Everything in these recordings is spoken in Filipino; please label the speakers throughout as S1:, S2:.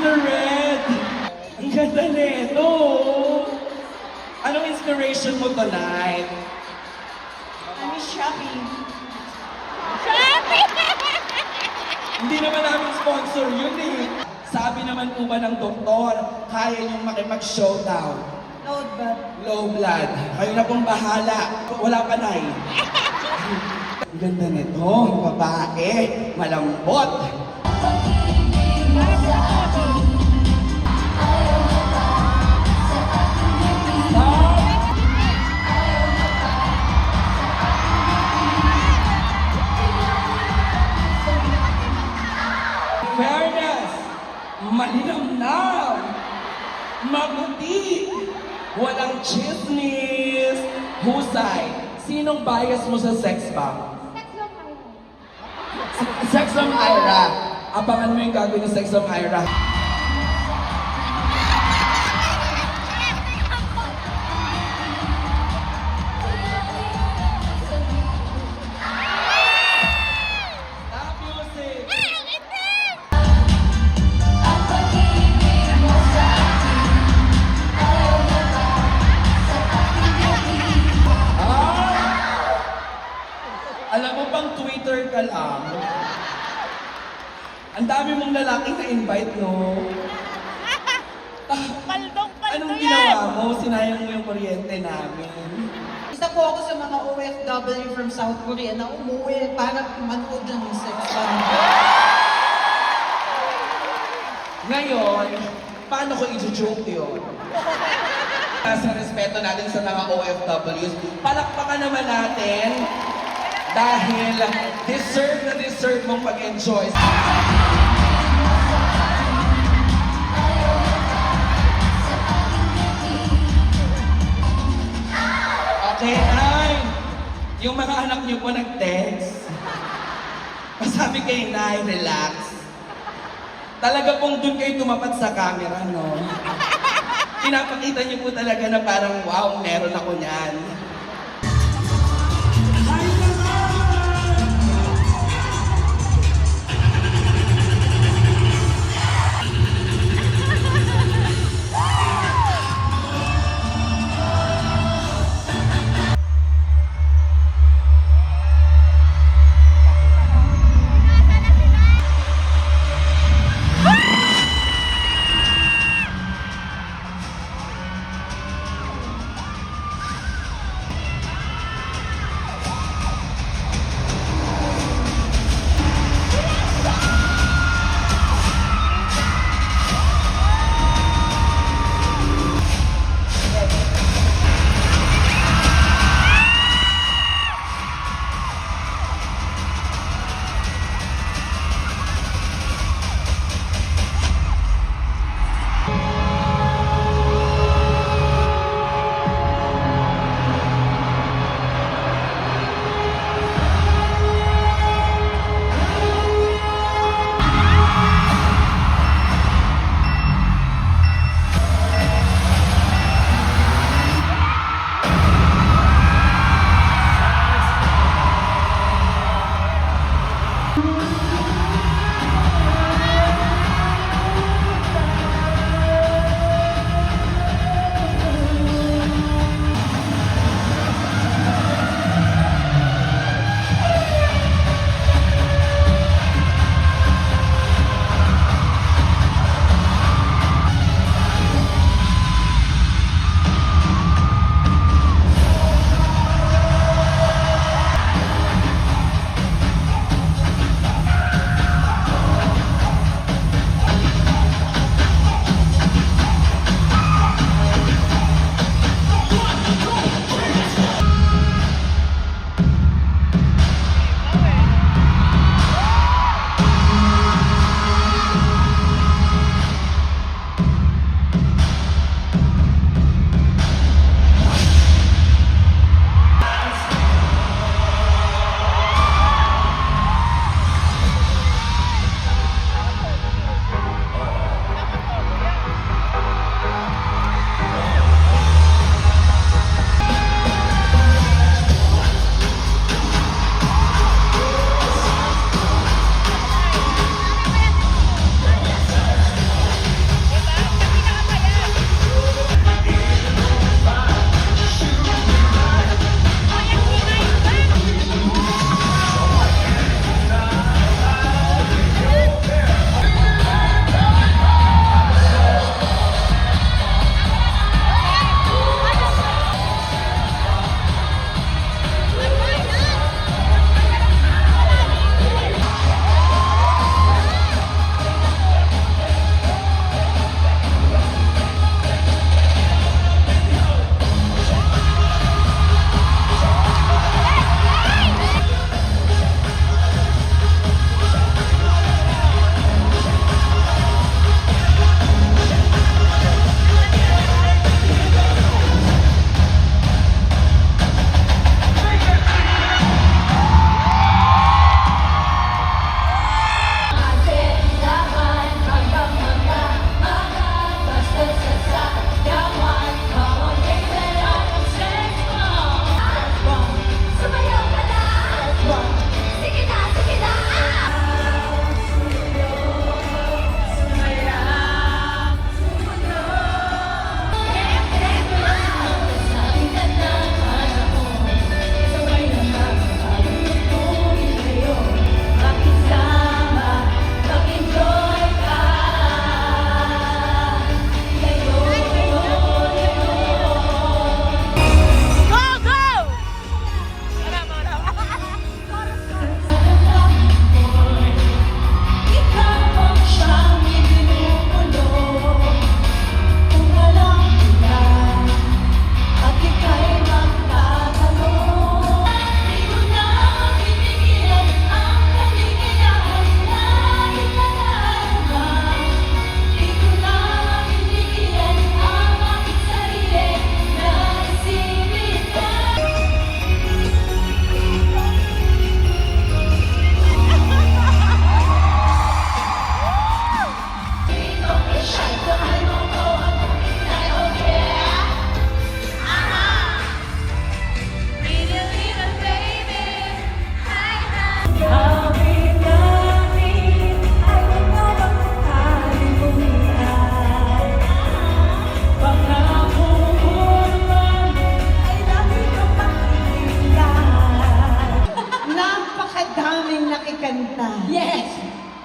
S1: Mr. Red! Ang ganda nito! Anong inspiration mo tonight?
S2: I'm shopping.
S1: Hindi naman namin sponsor yun eh. Sabi naman po ba ng doktor, kaya niyong makipag-showdown.
S2: Load ba?
S1: Low blood. Kayo na pong bahala. Wala pa na eh. Ang ganda nito. Babae. Malambot. Fairness. Malinamnam. Mabuti. Walang chismis. Husay. Sinong bias mo sa sex bomb? Sex from Ira. Abangan mo yung gagawin ng Sex from Ira. Stop music! Alam mo bang Twitter ka lang? Ang dami mong lalaki na invite, no? Anong ginawa mo? Sinayang mo yung kuryente namin.
S2: Isa po ako sa mga OFW from South Korea na umuwi para manood lang ng sex bomb.
S1: Ngayon, paano ko i-joke yun? Sa respeto natin sa mga OFWs, palakpakan naman natin dahil deserve mong mag-enjoy. Okay, Nay. Yung mga anak niyo po nag-text. Pasabi kay Nay, relax. Talaga pong dun kayo tumapat sa camera, no? Pinapakita niyo po talaga na parang, wow, meron ako niyan.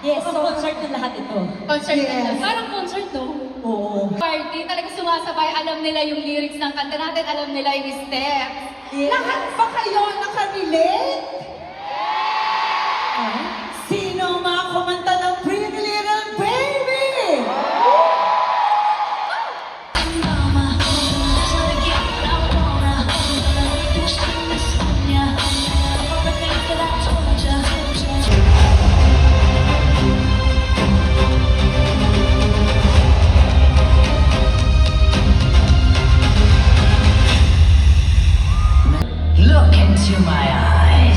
S3: Yes, so concert ng lahat ito.
S4: Concert
S2: Yes.
S4: na. Parang concert, no?
S3: Oo.
S4: Party, talaga sumasabay. Alam nila yung lyrics ng kanta natin. Alam nila yung steps.
S3: Yes.
S2: Lahat ba kayo nakarelate?
S3: Sino ang mga kumanta ng Pretty Little Baby?
S5: Look into my eyes.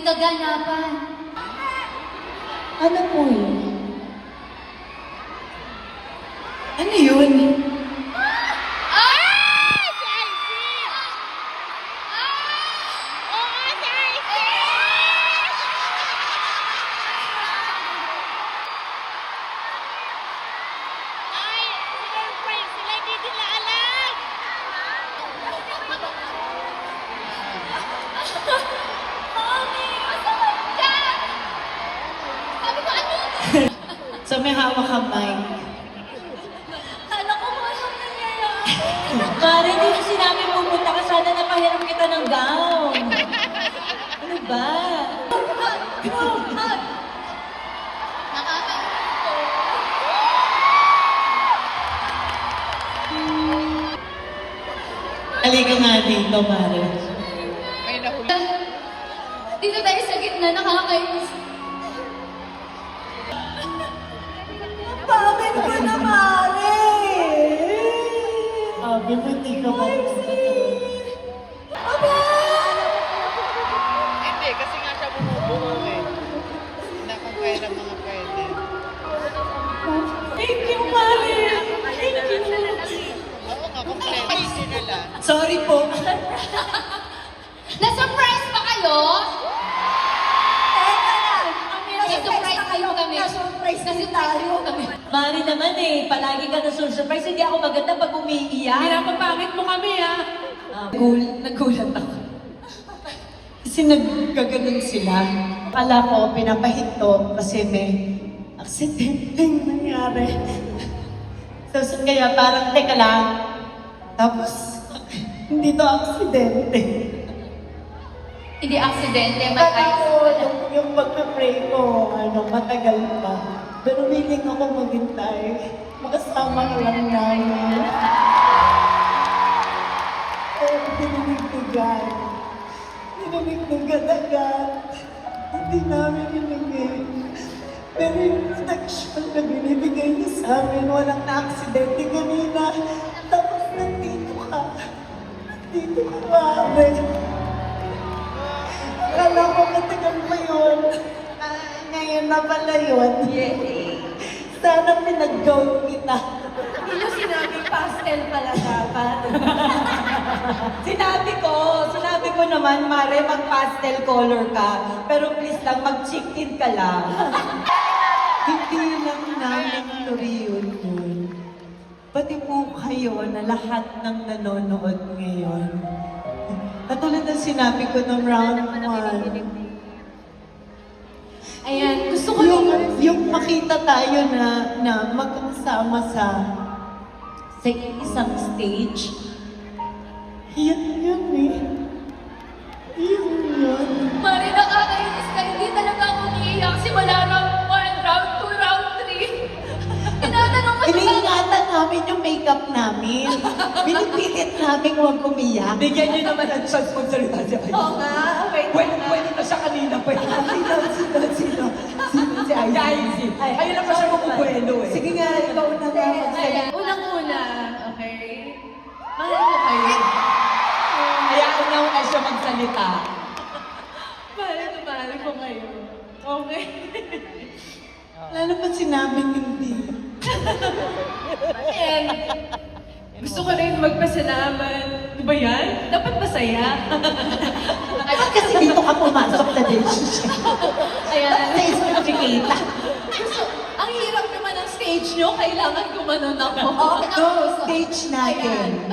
S4: kaganapan.
S3: Ano po yun?
S2: Ano yun?
S4: Mami, masakit ka! Sabi ko, ano?
S3: So may hawak kang mic.
S4: Kala ko mo anong nangyayari.
S3: Mare, hindi ko sinabi pupunta ka. Sana napahiram kita ng gown. Ano ba?
S4: Nakakainis ko.
S3: Halika nga dito, Mare.
S4: Dito tayo sa gitna, nakakainis.
S3: Bakit ko na, Mare? Sabi mo, hindi ka mapunta.
S5: Hindi, kasi nga siya bumubuo eh. Hindi kung kailan mga pwede.
S3: Thank you, Mare. Thank you.
S5: Oo nga, kung pwede nila.
S3: Sorry po.
S4: Na-surprise ba kayo? Na-surprise kayo kami.
S3: Na-surprise din
S4: Na-surprise mo kami.
S3: Mari naman eh, palagi ka na-surprise. Hindi ako maganda pag umiiyak.
S2: Pinapapangit mo kami, ah.
S3: Nagulat ako. Kasi nagkaganon sila. Akala ko, pinapahinto kasi may aksidenteng nangyari. Tapos kaya parang, teka lang. Tapos, hindi to aksidente.
S4: Hindi aksidente,
S3: Kaya
S4: matay.
S3: ko, yung pagpe-pray ko, matagal pa. Pero willing ako maghintay. Makasama ka lang namin. Eh, diniligdugan. Diniligdugan agad. Hindi namin inigay. Pero yung protection na binibigay niya sa amin, walang na-aksidente kanina. Tapos nandito ka. Nandito ka, Mare. Akala ko matagal pa yun. Ngayon na pala yun. Sana pinag-gown kita.
S2: Hindi nyo sinabi pastel pala dapat.
S3: Sinabi ko naman, Mare, mag-pastel color ka. Pero please lang, mag-chicken ka lang. Hindi lang namin ito reunion. Pati po kayo na lahat ng nanonood ngayon. Katulad ng sinabi ko ng round 1.
S2: Ayan, gusto ko
S3: Yung makita tayo na magkasama sa isang stage, yan eh. Yun.
S4: Mari, nakakainis ka. Hindi talaga ako umiiyak. Simula round 1, round 2, round 3. Tinatanong ko sa
S3: Iniingatan namin yung makeup namin. Binipilit namin huwag umiyak.
S6: Bigyan niyo naman ang chance magsalita siya.
S2: Oo nga, wait.
S6: Pwede na siya kanina. Pwede na.
S3: Sino? Si
S6: Ay, ayun lang pa siya mabubuelo eh.
S3: Sige nga, ikaw na nga magsalita.
S2: Unang-una, okay? Mahal ko kayo.
S6: Hayaan na nga siya magsalita.
S2: Mahal ko kayo. Okay?
S3: Lalo pa sinabing hindi.
S2: And gusto ko rin magpasalamat. Di ba yan? Dapat masaya.
S3: Bakit kasi dito ka pumasok na relationship?
S2: Ayan.
S3: Sa certificate.
S2: Ang hirap naman ng stage nyo. Kailangan gumanon ako.
S3: Go, stage natin.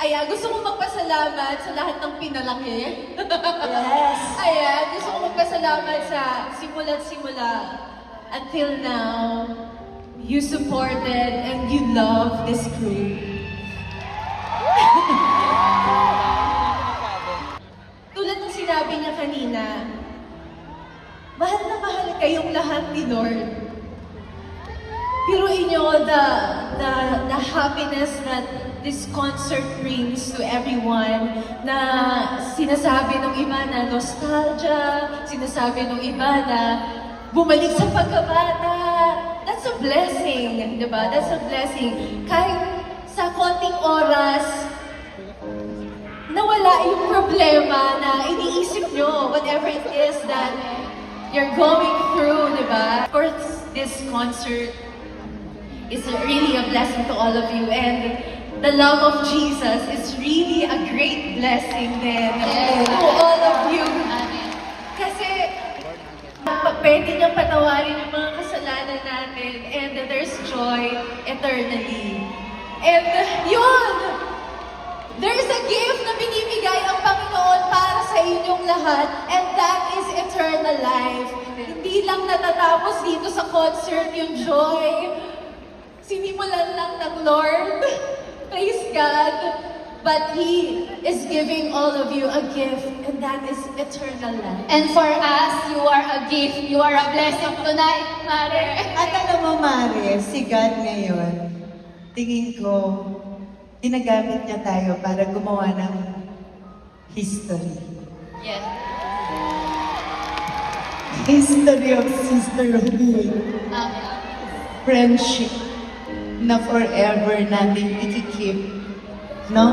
S2: Ayan, gusto ko magpasalamat sa lahat ng pinalaki.
S3: Yes.
S2: Ayan, gusto ko magpasalamat sa simula't simula. Until now, you supported and you love this group. Tulad ng sinabi niya kanina, mahal na mahal kayong lahat ni Lord. Biruin niyo the happiness that this concert brings to everyone, na sinasabi ng iba na nostalgia, sinasabi ng iba na bumalik sa pagkabata. That's a blessing, di ba? That's a blessing. Kahit sa konting oras, na mawala yung problema na iniisip nyo, whatever it is that you're going through, di ba? Of course, this concert is really a blessing to all of you, and the love of Jesus is really a great blessing din to all of you. Kasi pwede niyang patawarin yung mga kasalanan natin, and there's joy eternally. And yun! There's a gift na binibigay ang Panginoon para sa inyong lahat, and that is eternal life. Hindi lang natatapos dito sa concert yung joy. Sinimulan lang ng Lord. Praise God. But He is giving all of you a gift, and that is eternal life.
S4: And for us, you are a gift. You are a blessing tonight, Mare.
S3: At alam mo, Mare, si God ngayon, tingin ko, ginagamit niya tayo para gumawa ng history.
S4: Yes.
S3: History of sisterhood.
S4: Amen.
S3: Friendship na forever natin ikikip. No?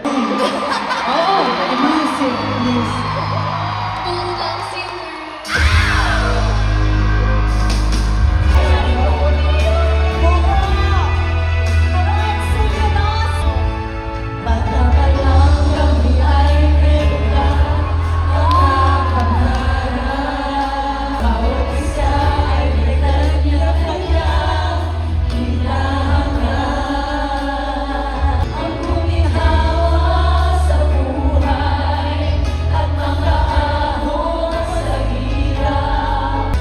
S3: Oh, music, please.
S4: Kulang singer.
S3: Bata pa lang kami ay meron mga pangarap. Bawat isa ay may kanya-kanyang hinahanap. Ang humihawa sa buhay at mga ahon sa hirap.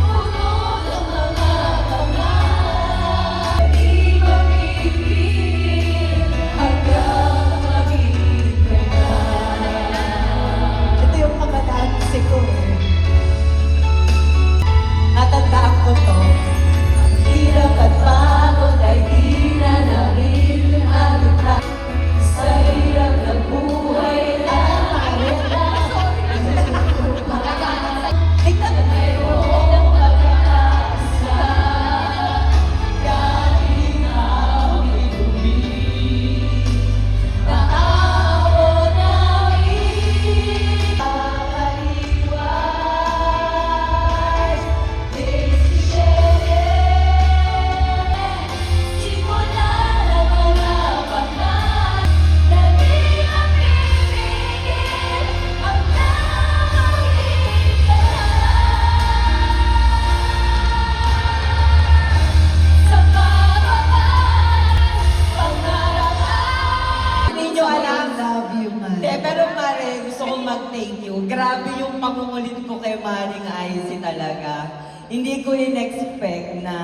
S3: Puno ng mga pangarap. Di mamimigil hanggang maging ganyan. Ito yung kabatansi ko eh. Natandaan ko to. Ang hirap at pagod ay di na namin alita. Sa hirap ng buhay at mahirap. Mayroon ng pag-asa. Galing aming dumi. Naabot namin. Kakaliwas. Simulan ang mga pangarap na di mamimigil hanggang maging sa pangarap
S6: Hindi nyo alam.
S3: Love you, man.
S6: Hindi, pero Mare, gusto kong mag-thank you. Grabe yung pangungulit ko kay Maring Icy talaga. Hindi ko in-expect na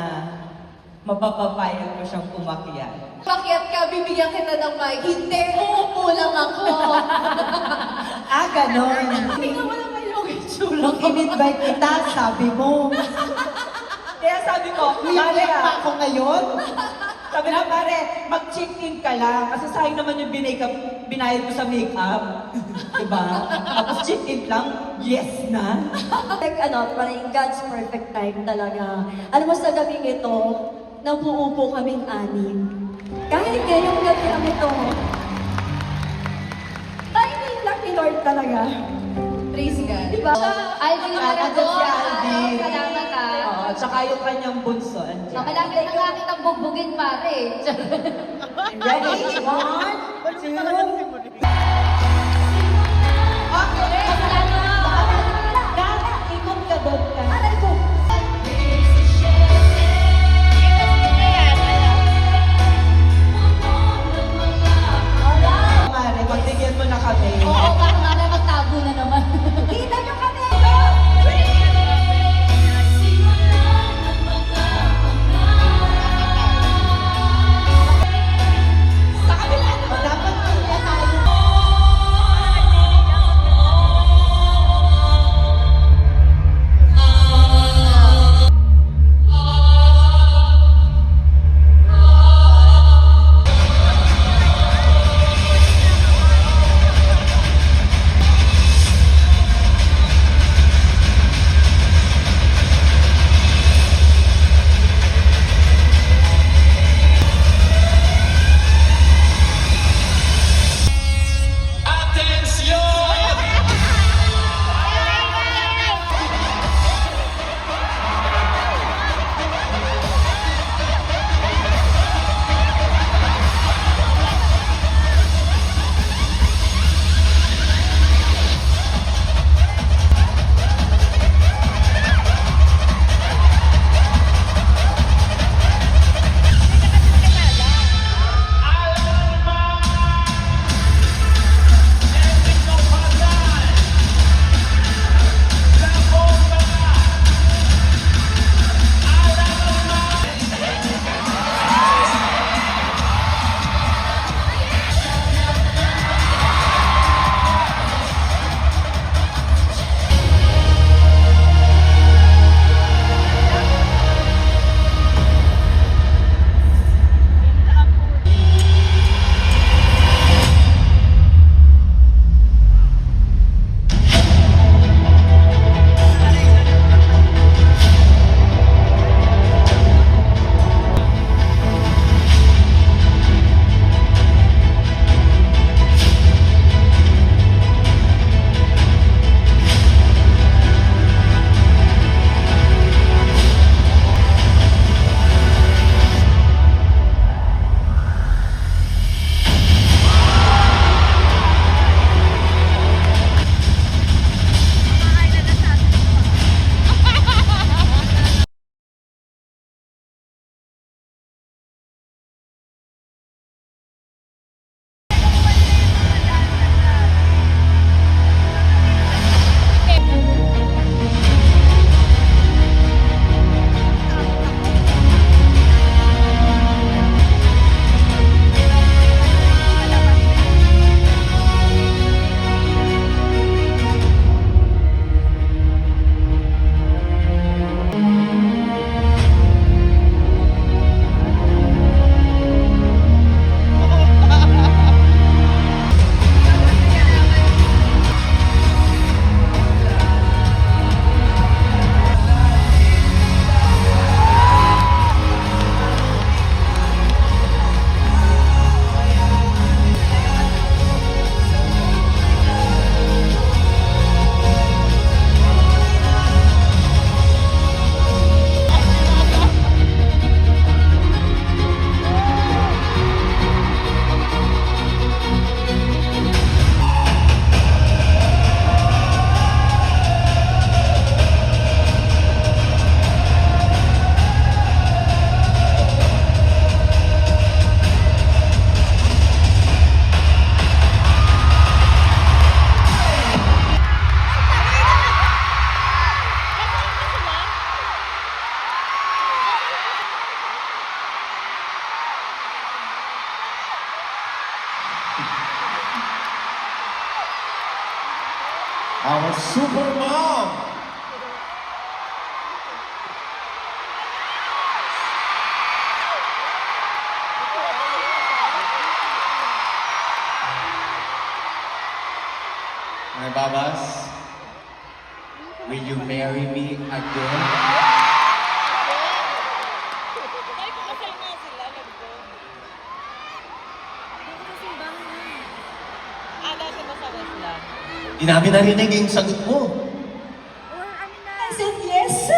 S6: mapapapayag ko siyang umakyat.
S2: Bakit ka? Bibigyan kita ng mic. Hindi, uupo lang ako.
S3: Ganon.
S2: Tingnan mo naman yung itsura
S3: Nung
S2: ko.
S3: in-invite kita, sabi mo,
S6: Kaya sabi ko, Mare,
S3: umiyak pa ako ngayon.
S6: sabi na, Mare, mag-check-in ka lang. Kasi sayang naman yung binayad ko sa makeup. Diba? Tapos check-in lang, yes na.
S7: Like parang God's perfect time talaga. Alam mo, sa gabing ito, nabuupo kaming anim. Kahit ngayong gabi ang ito, timing lang ni Lord talaga.
S2: Praise God.
S7: Diba?
S4: Alvin
S6: Nandun
S4: Maragon.
S6: si Alvin.
S4: Salamat ah.
S6: Oo, tsaka yung kanyang bunso.
S4: So, malapit na nga kitang bugbugin, Mare.
S3: Ready? 1, 2,
S4: Okay, salamat.
S3: Dada, ikot ka doon ka.
S7: Aray ko!
S6: Mare, pagbigyan mo na kami.
S4: Oo, baka mamaya magtago na naman.
S7: Kita nyo kami!
S3: Dapat kanya tayo
S8: Supermom! My babas, will you marry me again? Di namin narinig yung sagot mo.
S7: I said yes.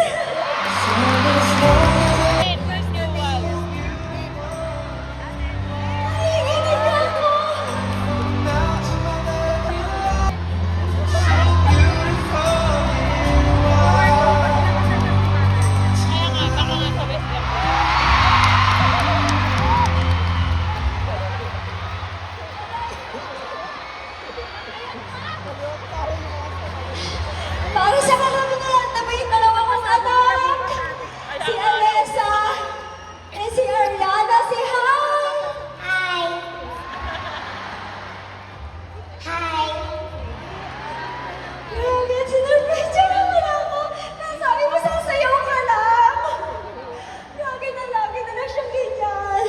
S7: Nanginginig ako. Para sa karamihan na may dalawa kong anak. Si Alessa and si Ariana. Si Hi! Hi! Hi! Grabe, sinurprise niya naman ako. Nasabi mo sasayaw ka lang. Lagi na lang siyang ganyan.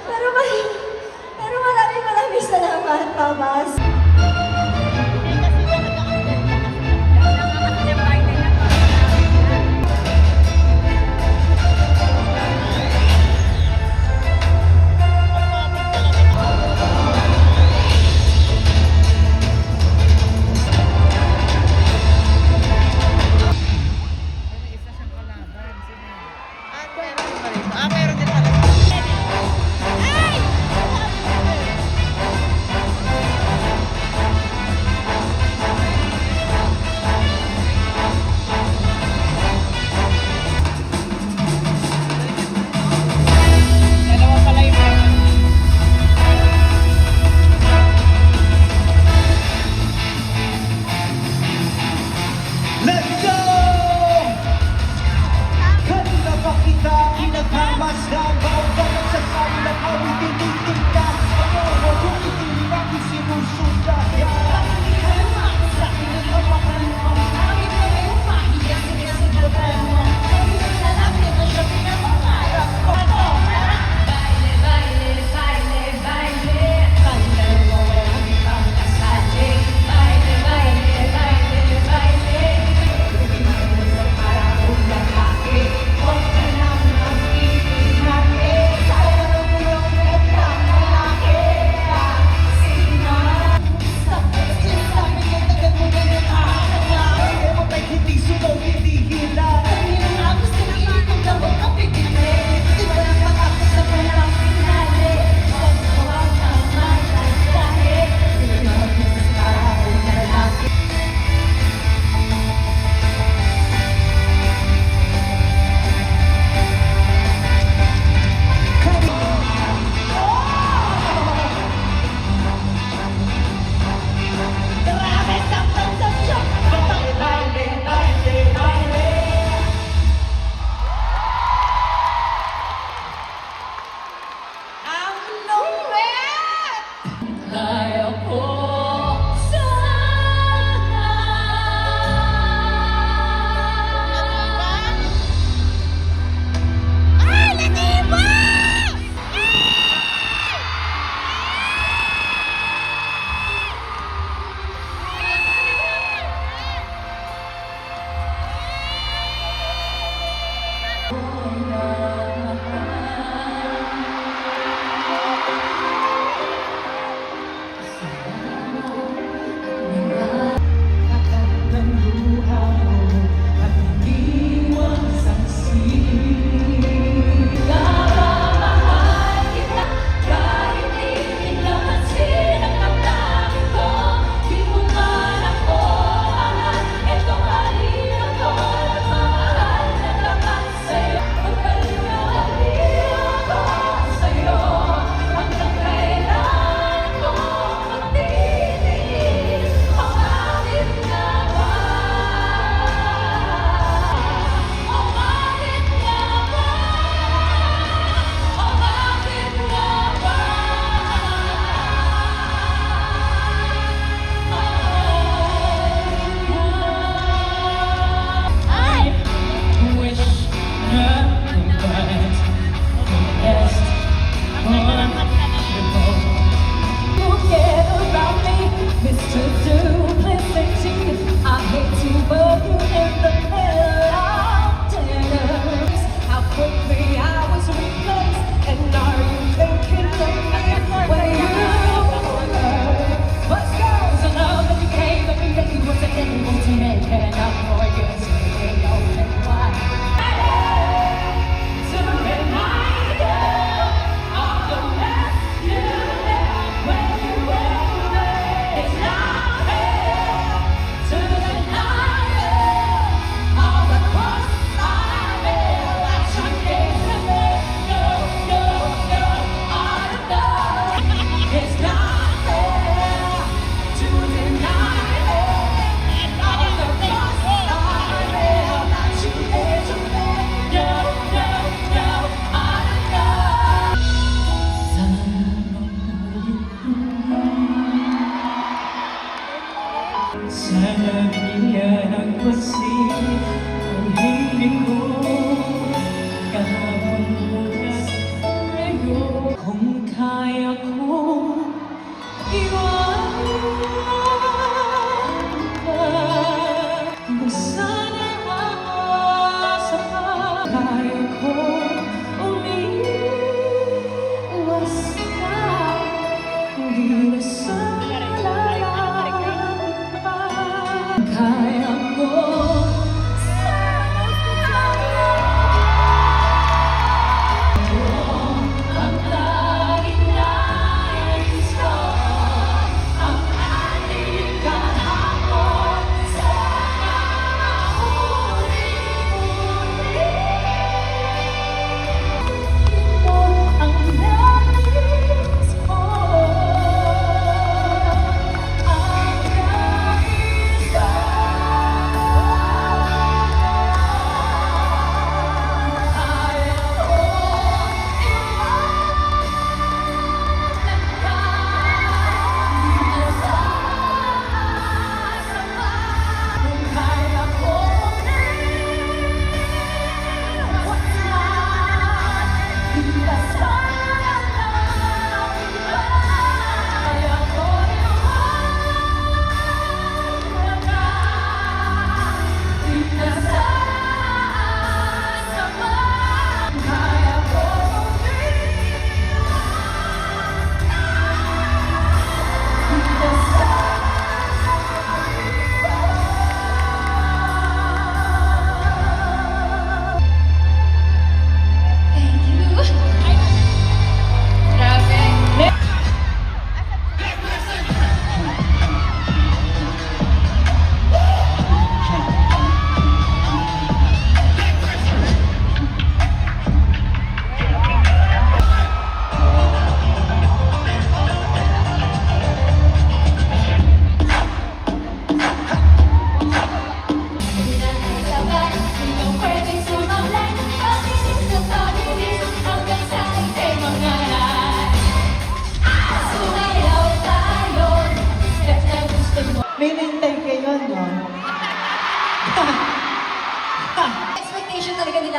S7: Pero maraming salamat, Pamas.
S5: Isa siyang kalaban. Sino yun? Meron din ba rito? Meron din pala. Dalawa pala yung meron.
S8: Let's go! Kanina pa kita pinagmamasdan.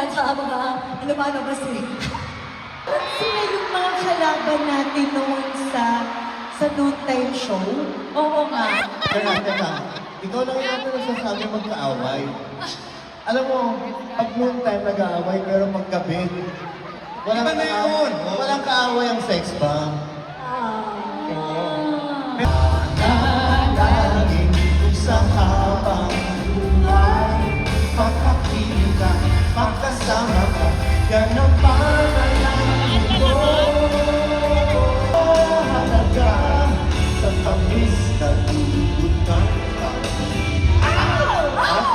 S7: yan sa mga lumalabas eh.
S3: Sila yung mga kalaban natin noon sa noontime show.
S2: Oo nga.
S8: Teka. Ikaw lang yung ako nagsasabi magkaaway. Alam mo, pag noon time nag-aaway, pero maggabi. Walang
S1: Iba na yun.
S8: Walang kaaway ang sex bomb. Nanalangin ko sa habang buhay, makakita, makasama ka, yan ang panalangin ko. Halaga sa tamis na dulot ng At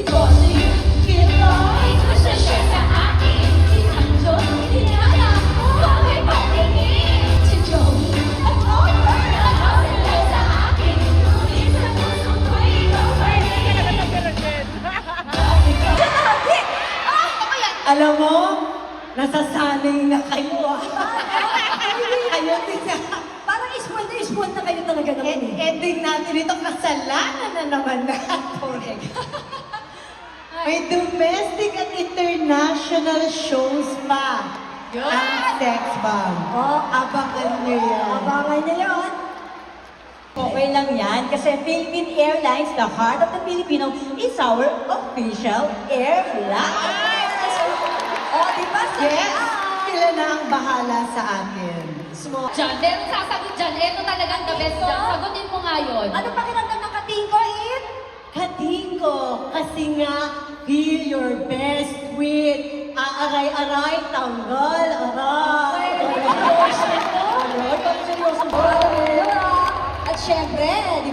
S8: ikaw,
S3: Alam mo, nasasanay na kayo ah. Kayo din na.
S7: Parang spoiled na kayo talaga naman eh.
S3: Ending natin itong kasalanan na naman na.
S7: Correct.
S3: May domestic at international shows pa. Ang Sex Bomb.
S7: Oh,
S3: Abangan nyo yan.
S7: abangan niyo yun.
S6: Okay lang yan kasi Philippine Airlines, the heart of the Filipino, is our official airline.
S7: Oh, di ba?
S3: Yes, sila na ang bahala sa atin.
S4: Diyan, meron sasagot dyan. Ito talagang the best dyan. Sagutin mo nga yun.
S7: Ano pakiramdam ng katingko, It?
S3: Katingko, kasi nga, feel your best with aaray-aray, tanggal, aray.
S7: Aray, pag seryoso ba? At syempre, di